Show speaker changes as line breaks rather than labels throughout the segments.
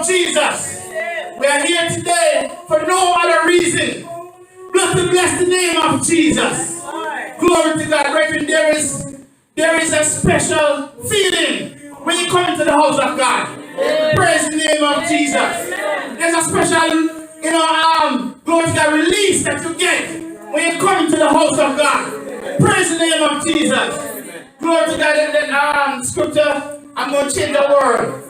of Jesus. We are here today for no other reason but to bless the name of Jesus. Glory to God. Brethren, there is a special feeling when you come into the house of God. Praise the name of Jesus. There's a special, glory to God, release that you get when you come into the house of God. Praise the name of Jesus. Glory to God. In the scripture, I'm going to change the word.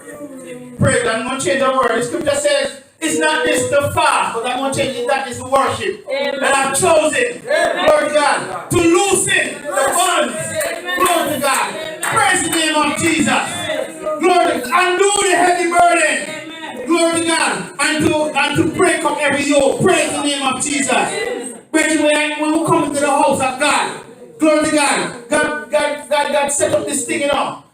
Praise God. I'm going to change the word. The scripture says, it's not this the fast, but I'm going to change it. That is the worship. And I've chosen, glory to God, to loosen the bonds. Glory to God. Praise the name of Jesus. Glory to God. Undo the heavy burden. Glory to God. And to break up every yoke. Praise the name of Jesus. When we come into the house of God, glory to God. God set up this thing,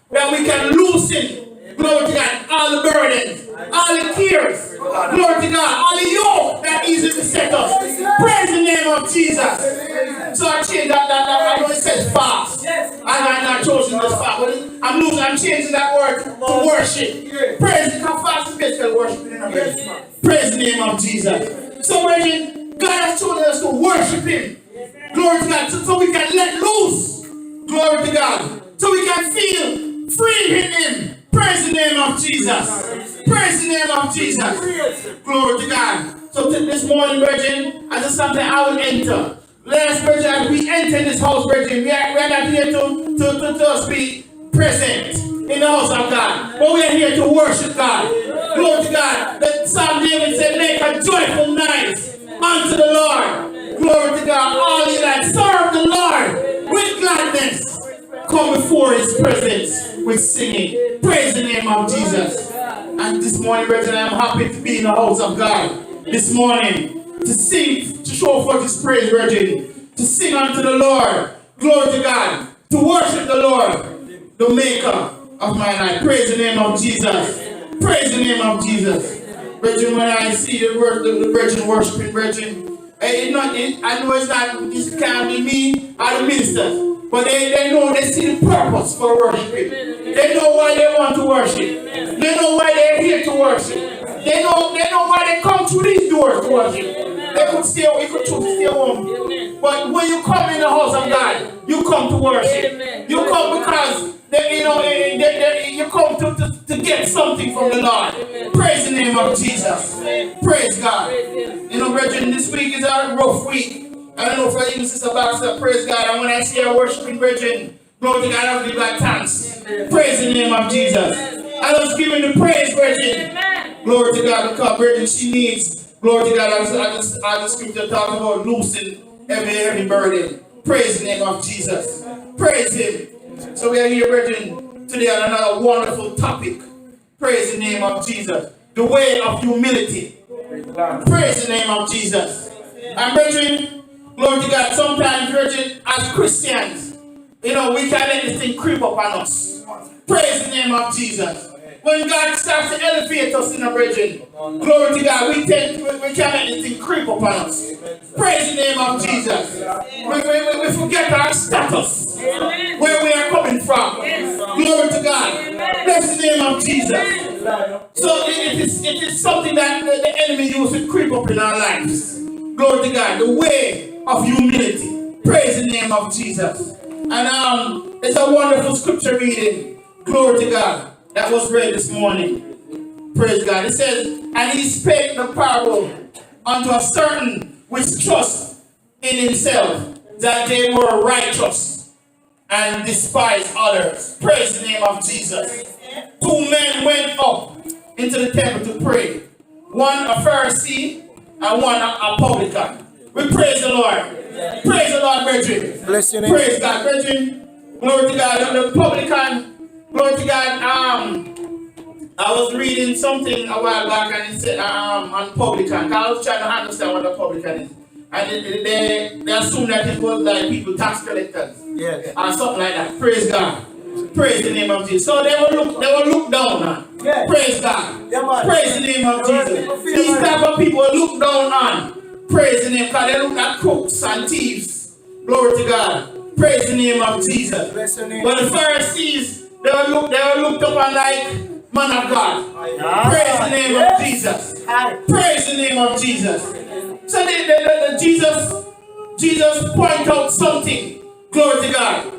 where we can loosen, glory to God, all the burdens, all the cares, glory to God, all the yoke that easily beset us. Praise the name of Jesus. So I changed that I know it says fast. I'm not choosing this fast, but I'm changing that word to worship. Praise the God, fast is basically worship. Praise the name of Jesus. So brethren, God has chosen us to worship Him. Glory to God, so we can let loose. Glory to God. So we can feel free in Him. Praise the name of Jesus. Praise the name of Jesus. Glory to God. So this morning, brethren, as a something I will enter. Let us, brethren, as we enter this house, brethren, we are not here to just be present in the house of God, but we are here to worship God. Glory to God. The Psalm David said, make a joyful noise unto the Lord. Glory to God. All ye that serve the Lord with gladness, come before His presence with singing. Praise the name of Jesus. And this morning, brethren, I am happy to be in the house of God this morning to sing, to show forth His praise, brethren, to sing unto the Lord. Glory to God. To worship the Lord, the maker of my life. Praise the name of Jesus. Praise the name of Jesus. Brethren, when I see the brethren worshiping, brethren, I know this can't be me or the ministers. But they know, they see the purpose for worshiping. They know why they want to worship. They know why they're here to worship. They know why they come through these doors to worship. They could choose to stay home. But when you come in the house of God, you come to worship. You come because you come to get something from the Lord. Praise the name of Jesus. Praise God. Brethren, this week is a rough week. I don't know if I even Sister Baxter, praise God. And when I see her worshiping, brethren, glory to God, I will give God thanks. Praise the name of Jesus. I was giving the praise, brethren. Glory to God, because brethren, she needs, glory to God, as the scripture talks about loosing every burden. Praise the name of Jesus. Praise Him. So we are here, brethren, today on another wonderful topic. Praise the name of Jesus. The way of humility. Praise the name of Jesus. And brethren, glory to God, sometimes, brethren, as Christians, we can let this thing creep up on us. Praise the name of Jesus. When God starts to elevate us in the brethren, glory to God, we can't let this thing creep up on us. Praise the name of Jesus. We forget our status, where we are coming from. Glory to God. Bless the name of Jesus. So it is something that the enemy uses to creep up in our lives. Glory to God. The way of humility. Praise the name of Jesus. And it's a wonderful scripture reading. Glory to God. That was read this morning. Praise God. It says, and He spake the parable unto a certain which trust in himself that they were righteous and despised others. Praise the name of Jesus. 2 men went up into the temple to pray. One a Pharisee and one a publican. We praise the Lord. Praise the Lord, brethren. Bless your name. Praise God, brethren. Glory to God. And the publican, glory to God. I was reading something a while back and it said on publican. I was trying to understand what a publican is. And they assumed that it was like people, tax collectors. Yes. Or something like that. Praise God. Praise the name of Jesus. So they were looked down on. Yes. Praise God. Yeah, praise the name of Jesus. These type of people were looked down on. Praise the name, because they look at crooks and thieves. Glory to God. Praise the name of Jesus. But the Pharisees, they were looked upon like man of God. Praise the name of Jesus. Praise the name of Jesus. So Jesus point out something. Glory to God.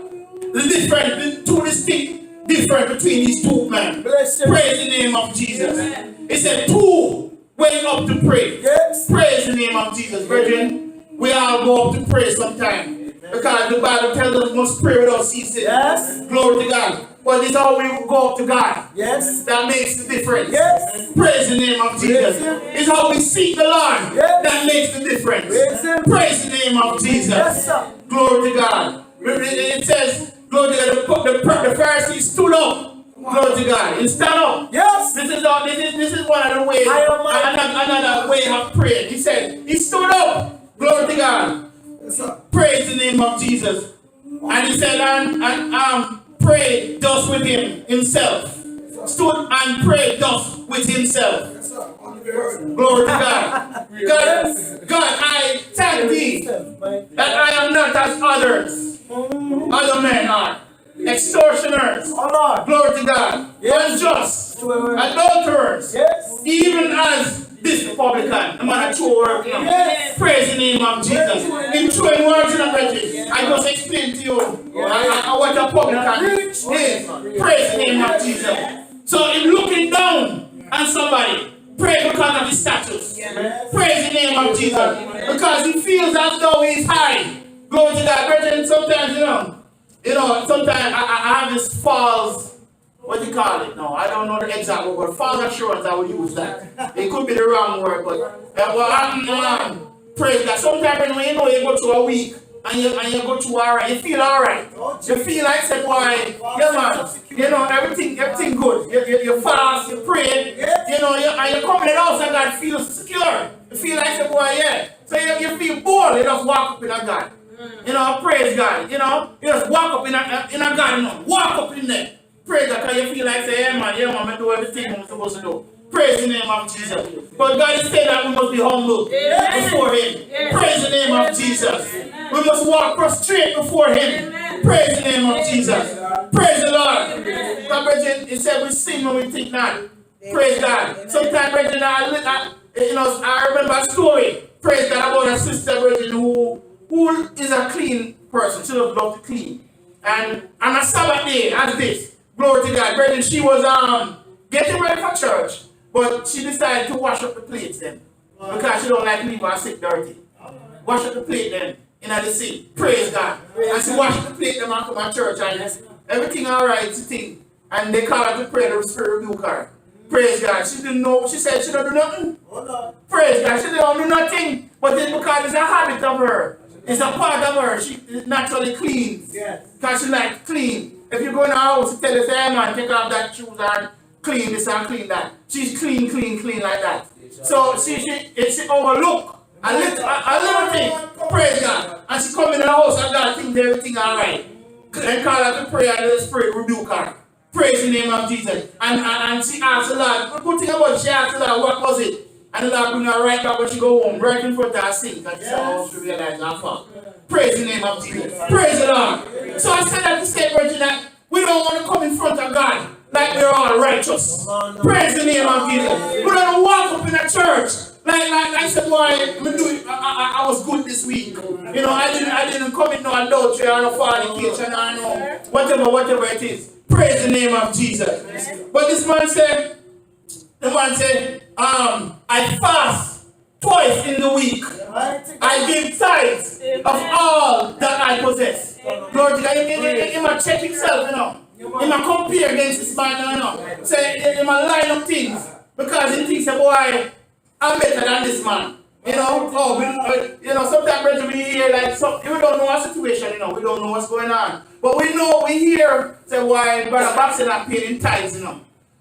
The two distinct difference between these two men. Praise the name of Jesus. It said two went up to pray. Praise the name of Jesus. Brethren, we all go up to pray sometime. Because the Bible tells us we must pray without ceasing. Glory to God. But it's how we go up to God. That makes the difference. Praise the name of Jesus. It's how we seek the Lord. That makes the difference. Praise the name of Jesus. Glory to God. It says, glory to God, the Pharisees stood up. Glory to God. He stand up. This is one of the ways, another way of praying. He said, he stood up. Glory to God. Praise the name of Jesus. And he said, and pray thus with himself. Stood and prayed thus with himself. Glory to God. God, I thank thee that I am not as others. Other men are extortioners. Glory to God. Unjust. Adulterers. Even as this publican. I'm going to throw work now. Praise the name of Jesus. In throwing words in the bridges, I just explained to you what a publican is. Praise the name of Jesus. So in looking down on somebody, pray because of his status. Praise the name of Jesus. Because he feels as though he's high. Glory to God. Brethren, sometimes, sometimes I have this false, what do you call it now? I don't know the exact word, but false assurance, I will use that. It could be the wrong word, but praise God. Sometimes when you go through a week, and you go through alright, you feel alright. You feel like, say, boy, yeah man, everything good. You fast, you pray, and you come in the house and God feels secure. You feel like, say, boy, yeah. So you feel bold, you just walk up in a God. Praise God. You just walk up in a God, walk up in there. Praise God, because you feel like, say, yeah man, I do everything I'm supposed to do. Praise the name of Jesus. But God is saying that we must be humble before Him. Praise the name of Jesus. We must walk prostrate before Him. Praise the name of Jesus. Praise the Lord. God, brethren, He said we sin when we think not. Praise God. Sometimes, brethren, I remember a story. Praise God, about a sister, brethren, who is a clean person. She does love to clean. And on a Sabbath day, as this, glory to God, brethren, she was getting ready for church. But she decided to wash up the plates then. Because she don't like leave her sick dirty. Wash up the plate then in the sink. Praise God. And she washed the plate them after my church and everything alright, she think. And they call her to pray, the Spirit rebuke her. Praise God. She didn't know, she said she don't do nothing. Praise God. She don't do nothing. But then because it's a habit of her. It's a part of her. She naturally cleans. Because she likes clean. If you go in her house, you tell her, say, hey man, take off that shoes and clean this and clean that. She's clean like that. So she overlook a little thing. Praise God. And she come in the house and God thinks everything alright. And call her to pray and the Spirit rebuke her. Praise the name of Jesus. And she asked the Lord, the good thing about it, she asked the Lord, what was it? And the Lord bring her right back when she go home, right in front of her sink. And she realized her fault. Praise the name of Jesus. Praise the Lord. So I said that to say, Virgin, that we don't want to come in front of God like we're all righteous. Praise the name of Jesus. We don't walk up in a church like I said, boy, I was good this week. I didn't commit no adultery or no fornication or no whatever it is. Praise the name of Jesus. But this man said, I fast twice in the week. I give tithes of all that I possess. Lord, he might check himself, He might compare against this man, Say, he might line up things. Because he thinks, boy, I'm better than this man. Sometimes, brethren, we hear like, we don't know our situation, we don't know what's going on. But we hear, say, why Brother Babson not paying tithes, You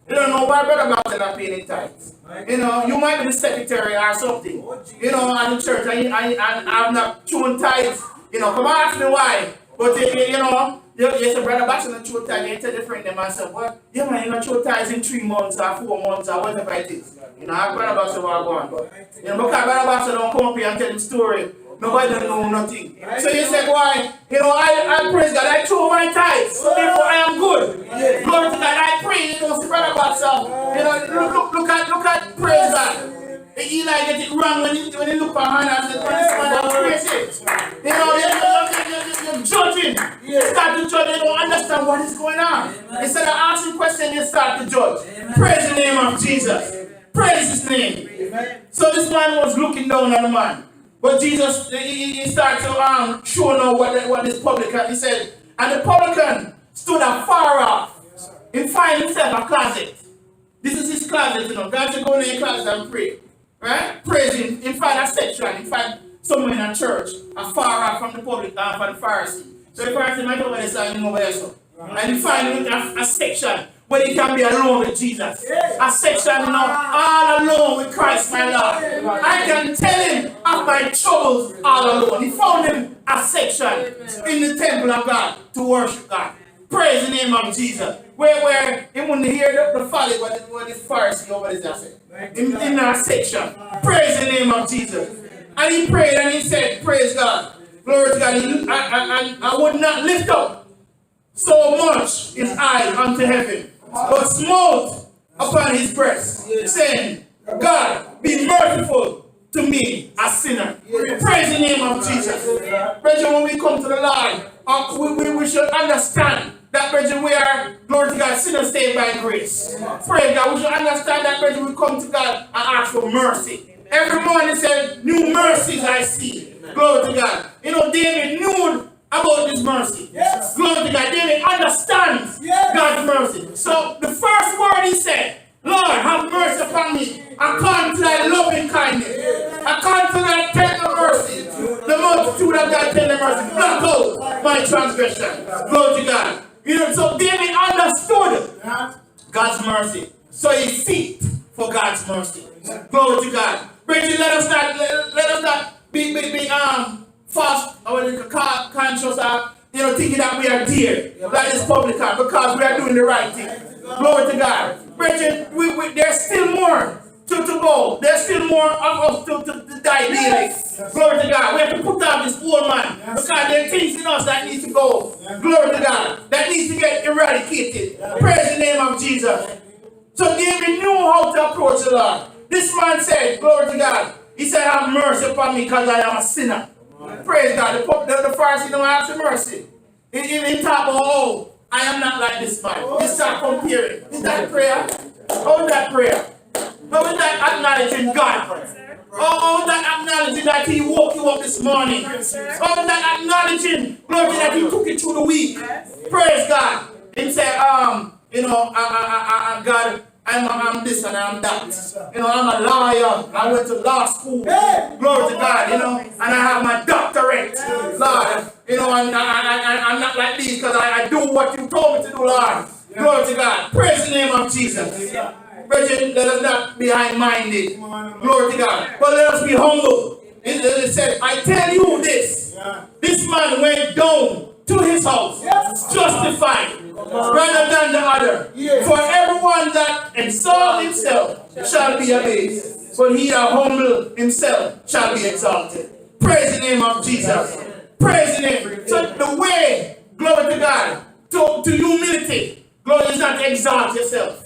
don't know why Brother Babson not paying tithes. You might be the secretary or something, at the church, and I'm not chewing tithes. Come ask me why. But, you say, Brother Babson not chew tithes, you tell your friend them and say, well, yeah, man, you not chew tithes in 3 months or 4 months or whatever it is. Ask Brother Babson what go on. Because Brother Babson don't come up here and tell him story. Nobody don't know nothing. So you say, why? I praise God. I throw my tithes. So therefore I am good. Glory to God. I pray. See Brother Babson. Look Instead of asking questions, you start to judge. Praise the name of Jesus. Praise his name. So this man was looking down on the man. But Jesus, he started to show now what this publican, he said, and the publican stood afar off. He find himself a closet. This is his closet, you know. God should go in his closet and pray. Right? Praise him. He find a section. He find someone in a church, afar off from the public, from the Pharisee. So the Pharisee might over there, so over there. So. And he find a section where he can be alone with Jesus. A section, you know, all alone with Christ, my Lord. I can tell him of my troubles all alone. He found him a section in the temple of God to worship God. Praise the name of Jesus. Where he wouldn't hear the folly what this Pharisee over there said. In that section. Praise the name of Jesus. And he prayed and he said, praise God. Glory to God. I would not lift up so much his eye unto heaven, but smote upon his breast, saying, God, be merciful to me, a sinner. Praise the name of Jesus. Brethren, when we come to the Lord, we should understand that, brethren, we are, glory to God, sinners saved by grace. Praise God. We should understand that, brethren, we come to God and ask for mercy. Every morning said, new mercies I see. Glory to God. You know, David knew about this mercy. Yes. Glory to God. David understands God's mercy. So the first word he said, Lord, have mercy upon me according to thy loving kindness, according to thy tender mercy, the multitude of thy tender mercy, blot out my transgression. Glory to God. You know, so David understood God's mercy. So he seeked for God's mercy. Glory to God. Brethren, let us not be fast or conscious of, you know, thinking that we are dear, like this publican, because we are doing the right thing. Glory to God. Brethren, there's still more to go. There's still more of us to die daily. Glory to God. We have to put down this old man, because there are things in us that need to go. Glory to God. That needs to get eradicated. Praise the name of Jesus. So David knew how to approach the Lord. This man said, glory to God, he said, have mercy upon me because I am a sinner. Praise God. The Pharisee don't ask for mercy. He talk about, oh, I am not like this man. He start comparing. Is that prayer? How is that prayer? How is that acknowledging God? Oh, that acknowledging that he woke you up this morning. Oh, that acknowledging, glory, that he took you through the week. Praise God. He said, you know, God, I'm this and I'm that. You know, I'm a lawyer. I went to law school. Glory to God, you know, and I have my doctorate. Lord, you know, and I'm not like these because I do what you told me to do, Lord. Glory to God. Praise the name of Jesus. Brethren, let us not be high-minded. Glory to God. But let us be humble. It said, I tell you this. This man went down to his house, justified, rather than the other. For everyone that exalts himself shall be abased, but he that humble himself shall be exalted. Praise the name of Jesus. Praise the name. So the way, glory to God, to humility, glory is not to exalt yourself.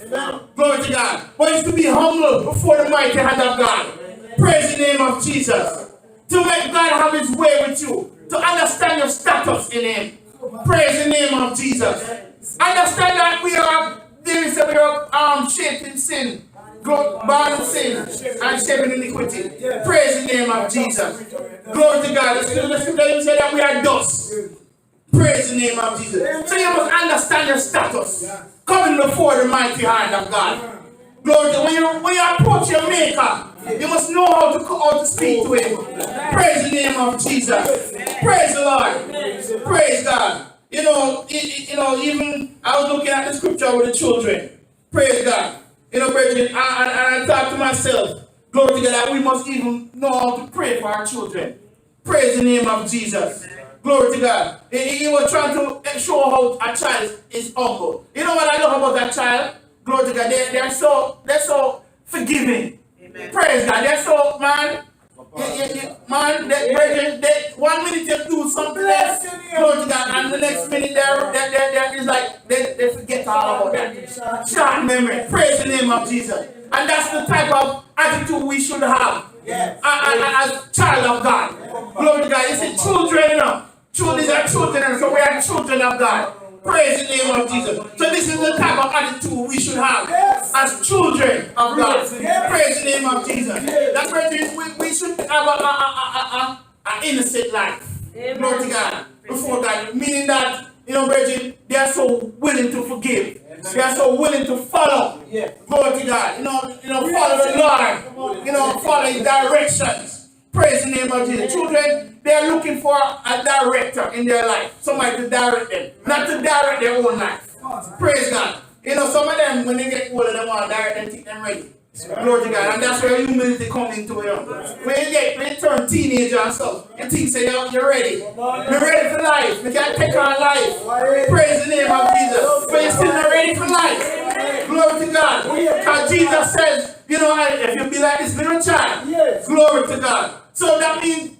Glory to God. But it's to be humble before the mighty hand of God. Praise the name of Jesus. To let God have his way with you. To understand your status in him. Praise the name of Jesus. Understand that we are shaped in sin. Born in sin and shaped in iniquity. Praise the name of Jesus. Glory to God. The scripture says that we are dust. Praise the name of Jesus. So you must understand your status. Coming before the mighty hand of God. Glory to God. When you approach your maker, you must know how to speak to him. Praise the name of Jesus. Praise the Lord. Praise God. You know, even I was looking at the scripture with the children. Praise God. You know, brethren, and I thought to myself, glory to God, that we must even know how to pray for our children. Praise the name of Jesus. Glory to God. He was trying to show how a child is humble. You know what I love about that child? Glory to God. They're so forgiving. Amen. Praise God. They're so, man, they 1 minute they do something else. Glory to God. And the next minute they're like, they forget all about that. Short memory. Praise the name of Jesus. And that's the type of attitude we should have as child of God. Glory to God. It's a children, you know. Children are children, so we are children of God. Praise the name of Jesus. So this is the type of attitude we should have as children of God. Praise the name of Jesus. That's why we should have an innocent life. Glory to God. Before God. Meaning that, brethren, they are so willing to forgive. They are so willing to follow. Glory to God. Follow the Lord. Follow His directions. Praise the name of Jesus. Children, they are looking for a director in their life. Somebody to direct them. Not to direct their own life. Praise God. Some of them, when they get older, they want to direct them, keep them ready. Glory to God. And that's where humility comes into it. When you turn teenager and stuff, you think, say, you're ready. You're ready for life. You can't take on life. Praise the name of Jesus. But you're still not ready for life. Glory to God. Because Jesus says, if you be like this little child, glory to God. So that means,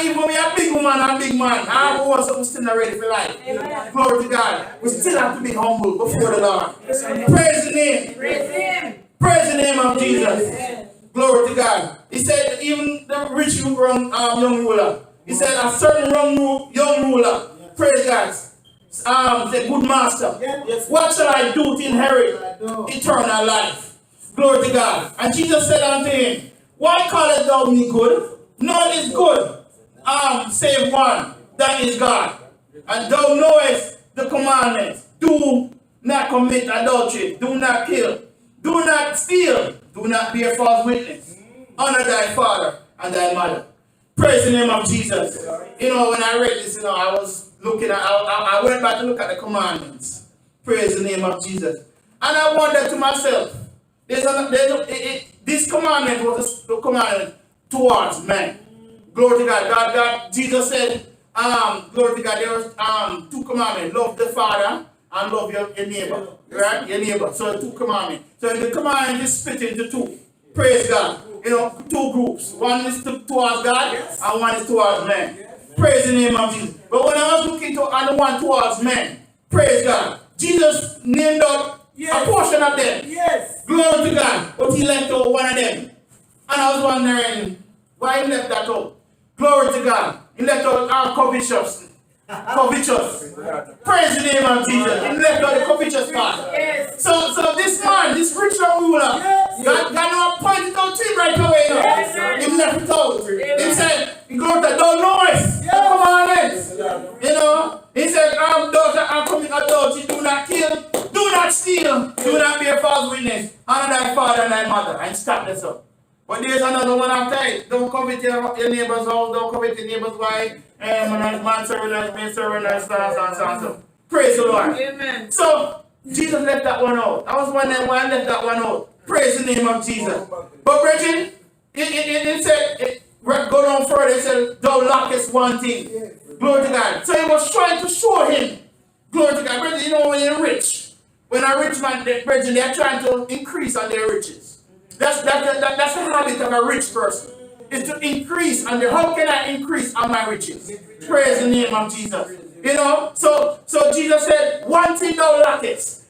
even when you're a big woman and a big man, I want something still not ready for life. Glory to God. We still have to be humble before the Lord. Praise the name. Praise the name of Jesus. Glory to God. He said, even the rich young ruler, he said, a certain young ruler, praise God, the good master, what shall I do to inherit eternal life? Glory to God. And Jesus said unto him, why callest thou me good? None is good, save one, that is God. And thou knowest the commandments. Do not commit adultery. Do not kill. Do not steal. Do not be a false witness. Honor thy father and thy mother. Praise the name of Jesus. When I read this, I was looking at, I went back to look at the commandments. Praise the name of Jesus. And I wondered to myself, this commandment was the commandment towards man. Glory to God. Jesus said, glory to God, there was two commandments. Love the Father and love your neighbor. Right? Your neighbor. So two commandments. So the commandment is split into two. Praise God. Two groups. One is towards God and one is towards man. Praise the name of Jesus. But when I was looking on the one towards men, praise God, Jesus named out a portion of them. Glory to God. But he left out one of them. And I was wondering why he left that out. Glory to God. He left out our covetous. Praise the name of Jesus. He left out the covetous part. So this man, this rich young ruler, God now pointed out to him right away. He left it out. He said, go to don't noise. Come on in. He said, daughter, I'm coming adultery. Do not kill. Do not steal. Do not be a false witness. Honor thy father and thy mother. And stop this up. But there's another one after it. Don't covet your neighbor's house. Don't covet your neighbor's wife. Man serving us, man serving us, so. Praise the Lord. Amen. So, Jesus left that one out. I was wondering why I left that one out. Praise the name of Jesus. But, brethren, it said, go down further, it said, thou lackest one thing. Glory to God. So, he was trying to show him. Glory to God. Brethren, when you're rich, when a rich man, brethren, they're trying to increase on their riches. That's the habit of a rich person. Is to increase on how can I increase on my riches? Praise the name of Jesus. So Jesus said, one thing thou lackest.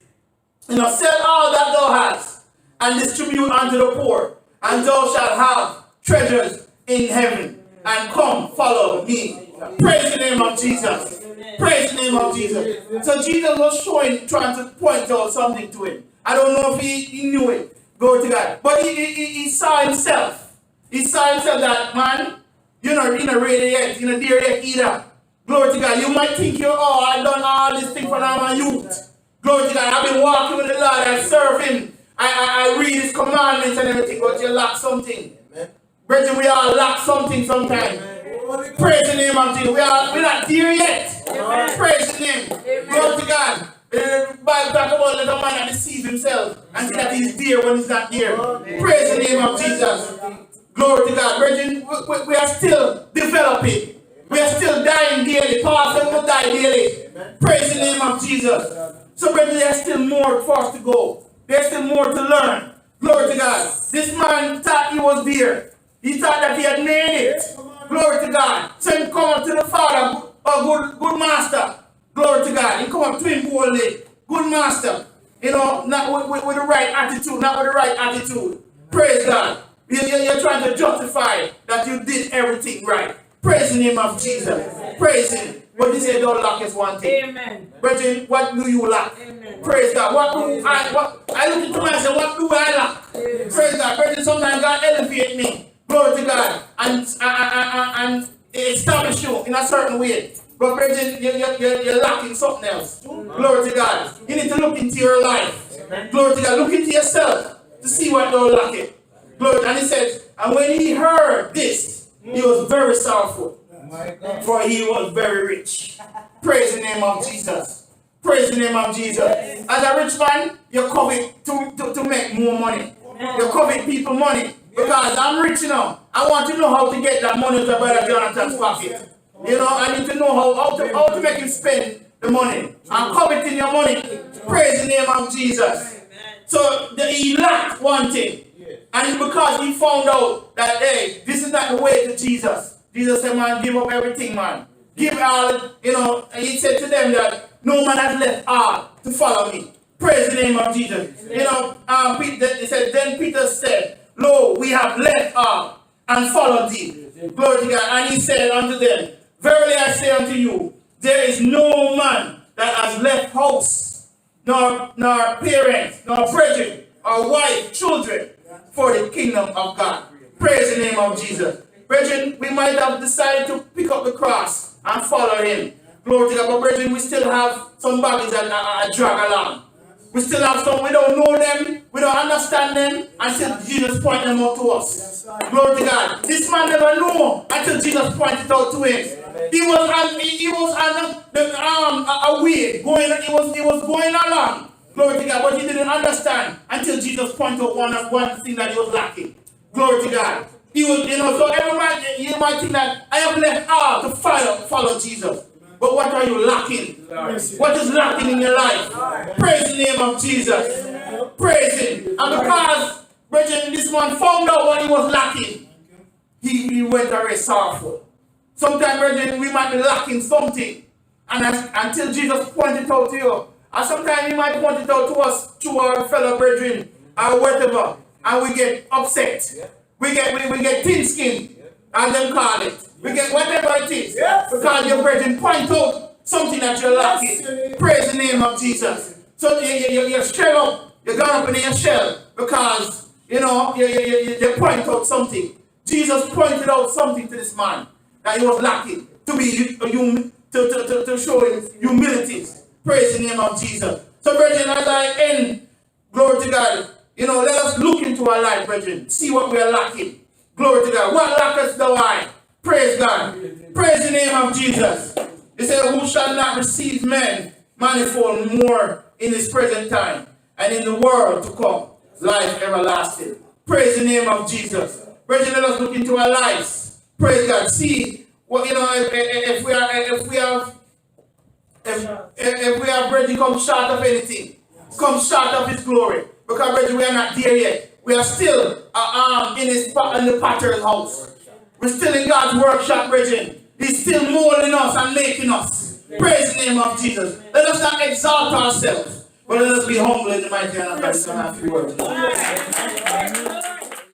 Sell all that thou hast and distribute unto the poor, and thou shalt have treasures in heaven. And come, follow me. Praise the name of Jesus. Praise the name of Jesus. So Jesus was trying to point out something to him. I don't know if he knew it. Glory to God. But he saw himself. He saw himself that, man, you're not ready yet. You're not there yet either. Glory to God. You might think I've done all this thing for my youth. Glory to God. I've been walking with the Lord. I serve Him. I read His commandments and everything, but you lack something. Brethren, we all lack something sometimes. Praise the name of Jesus. We're not there yet. Praise the name. Glory to God. The Bible talks about let a man that deceive himself and say that he's there when he's not there. Praise the name of Jesus. Glory to God. Brethren, we are still developing. We are still dying daily. Pastor will die daily. Praise the name of Jesus. So, brethren, there's still more for us to go. There's still more to learn. Glory to God. This man thought he was there. He thought that he had made it. Glory to God. So he come up to the Father, good master. Glory to God. He come up to him boldly. Good master. Not with the right attitude. Not with the right attitude. Praise God. You're trying to justify that you did everything right. Praise the name of Jesus. Praise Him. But this say don't lack is one thing.
Amen.
Brethren, what do you lack?
Amen.
Praise God. I look into myself and say, what do I lack?
Amen.
Praise God. Brethren, sometimes God elevate me. Glory to God. And establish you in a certain way. But brethren, you're lacking something else. Glory to God. You need to look into your life. Glory to God. Look into yourself to see what you're lacking. Glory. And he said, and when he heard this, he was very sorrowful, for he was very rich. Praise the name of Jesus. Praise the name of Jesus. As a rich man, you covet to make more money. You covet people money. Because I'm rich now. I want to know how to get that money to Brother Jonathan's pocket. You know, I need to know how to make him spend the money. I'm coveting your money. Praise the name of Jesus. So he lacked one thing. And because he found out that, hey, this is not the way to Jesus. Jesus said, man, give up everything, man. Give all, you know, and he said to them that no man has left all to follow me. Praise the name of Jesus. You know, he said, then Peter said, lo, we have left all and followed thee. Glory to God. And he said unto them, verily I say unto you, there is no man that has left house, nor parents, nor brethren, or wife, children, for the kingdom of God. Praise the name of Jesus. Brethren, we might have decided to pick up the cross and follow him. Glory to God. But brethren, we still have some baggage that drag along. We still have some, we don't know them, we don't understand them until Jesus pointed them out to us. Glory to God. This man never knew until Jesus pointed it out to him. He was on a way going. He was going along. Glory to God, but he didn't understand until Jesus pointed out one thing that he was lacking. Glory to God. He was, you know, so everybody, you might think that I have left all to follow Jesus. But what are you lacking? What is lacking in your life? Praise the name of Jesus. Praise him. And because, brethren, this man found out what he was lacking, he went away sorrowful. Sometimes, brethren, we might be lacking something. And until Jesus pointed it out to you. And sometimes he might point it out to us through our fellow brethren or whatever. And we get upset. We get thin skin. And them call it. We get whatever it is. Because your brethren point out something that you're lacking. Praise the name of Jesus. So you're shell up. You're gone up in your shell. Because, you know, you point out something. Jesus pointed out something to this man that he was lacking. To show him humility. Praise the name of Jesus. So, brethren, as I end, glory to God, you know, let us look into our life, brethren. See what we are lacking. Glory to God. What lackest thou I? Praise God. Praise the name of Jesus. He said, who shall not receive men manifold more in this present time, and in the world to come, life everlasting. Praise the name of Jesus. Brethren, let us look into our lives. Praise God. See what, you know, if we have brethren come short of anything, come short of his glory. Because brethren, we are not there yet. We are still in the potter's house. We're still in God's workshop, brethren. He's still molding us and making us. Praise the name of Jesus. Let us not exalt ourselves, but let us be humble in the mighty name of God.